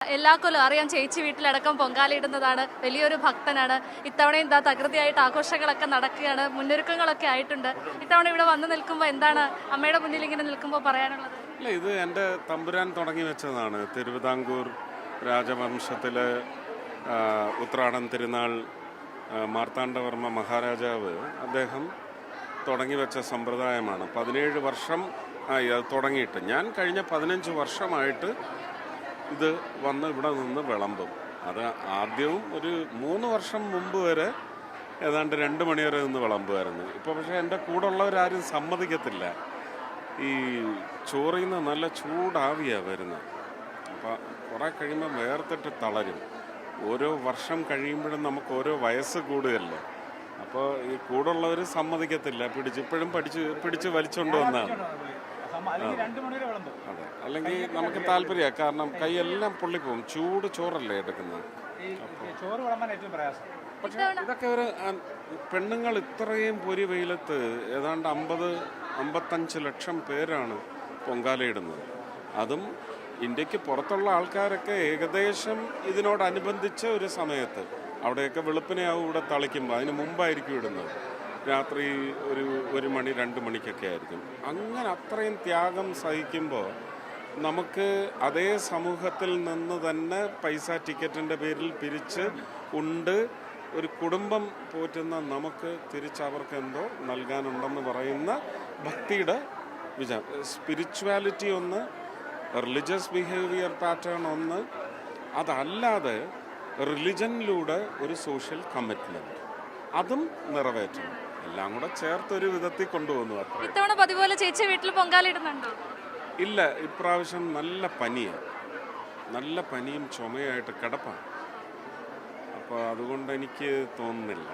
എല്ലാ കൊല്ലം അറിയാം ചേച്ചി വീട്ടിലടക്കം പൊങ്കാലയിടുന്നതാണ്, വലിയൊരു ഭക്തനാണ്. ഇത്തവണയും എന്താ തകൃതിയായിട്ട് ആഘോഷങ്ങളൊക്കെ നടക്കുകയാണ്, മുന്നൊരുക്കങ്ങളൊക്കെ ആയിട്ടുണ്ട്. ഇത്തവണ ഇവിടെ വന്നു നിൽക്കുമ്പോൾ എന്താണ് അമ്മയുടെ മുന്നിൽ ഇങ്ങനെ നിൽക്കുമ്പോൾ പറയാനുള്ളത്? അല്ല, ഇത് എൻ്റെ തമ്പുരാൻ തുടങ്ങി വെച്ചതാണ്. തിരുവിതാംകൂർ രാജവംശത്തിലെ ഉത്രാടൻ തിരുനാൾ മാർത്താണ്ഡവർമ്മ മഹാരാജാവ് അദ്ദേഹം തുടങ്ങി വെച്ച സമ്പ്രദായമാണ്. 17 വർഷം ആയി അത് തുടങ്ങിയിട്ട്. ഞാൻ കഴിഞ്ഞ 15 വർഷമായിട്ട് ഇത് വന്ന് ഇവിടെ നിന്ന് വിളമ്പും. അത് ആദ്യവും ഒരു 3 വർഷം മുമ്പ് വരെ ഏതാണ്ട് 2 മണി വരെ നിന്ന് വിളമ്പുമായിരുന്നു. ഇപ്പോൾ പക്ഷേ എൻ്റെ കൂടെ ഉള്ളവരാരും സമ്മതിക്കത്തില്ല. ഈ ചോറിൽ നിന്ന് നല്ല ചൂടാവിയാണ് വരുന്നത്. അപ്പോൾ കുറേ കഴിയുമ്പോൾ വേർത്തിട്ട് തളരും. ഓരോ വർഷം കഴിയുമ്പോഴും നമുക്ക് ഓരോ വയസ്സ് കൂടുകയല്ലേ. അപ്പോൾ ഈ കൂടെ ഉള്ളവർ സമ്മതിക്കത്തില്ല. ഇപ്പോഴും പിടിച്ച് വലിച്ചുകൊണ്ട് വന്നതാണ്. അതെ, അല്ലെങ്കിൽ നമുക്ക് താല്പര്യമാണ്. കാരണം കൈയെല്ലാം പൊള്ളിപ്പോവും. ചൂട് ചോറല്ലേ എടുക്കുന്നത്. പക്ഷേ ഇതൊക്കെ ഒരു പെണ്ണുങ്ങൾ ഇത്രയും പൊരി വെയിലത്ത് ഏതാണ്ട് 50-55 ലക്ഷം പേരാണ് പൊങ്കാലയിടുന്നത്. അതും ഇന്ത്യക്ക് പുറത്തുള്ള ആൾക്കാരൊക്കെ ഏകദേശം ഇതിനോടനുബന്ധിച്ച ഒരു സമയത്ത്, അവിടെയൊക്കെ വെളുപ്പിനെയാവും ഇവിടെ തളിക്കുമ്പോൾ, അതിന് മുമ്പായിരിക്കും ഇടുന്നത്. രാത്രി ഒരു 1 മണി 2 മണിക്കൊക്കെ ആയിരിക്കും. അങ്ങനെ അത്രയും ത്യാഗം സഹിക്കുമ്പോൾ നമുക്ക് അതേ സമൂഹത്തിൽ നിന്ന് തന്നെ പൈസ ടിക്കറ്റിൻ്റെ പേരിൽ പിരിച്ച് ഉണ്ട് ഒരു കുടുംബം പോറ്റുന്ന നമുക്ക് തിരിച്ചവർക്ക് എന്തോ നൽകാനുണ്ടെന്ന് പറയുന്ന ഭക്തിയുടെ സ്പിരിച്വാലിറ്റി ഒന്ന്, റിലീജിയസ് ബിഹേവിയർ പാറ്റേൺ ഒന്ന്, അതല്ലാതെ റിലിജനിലൂടെ ഒരു സോഷ്യൽ കമ്മിറ്റ്മെൻറ്റ് അതും നിറവേറ്റണം. എല്ലാം കൂടെ ചേർത്തൊരു വിധത്തിൽ കൊണ്ടുപോകുന്നു. ഇത്തവണ പതിപോലെ ചേച്ചി വീട്ടിൽ പൊങ്കാലയിടുന്നുണ്ടോ? ഇല്ല, ഇപ്രാവശ്യം നല്ല പനിയാണ്. നല്ല പനിയും ചുമയായിട്ട് കിടപ്പാണ്. അപ്പോൾ അതുകൊണ്ട് എനിക്ക് തോന്നുന്നില്ല.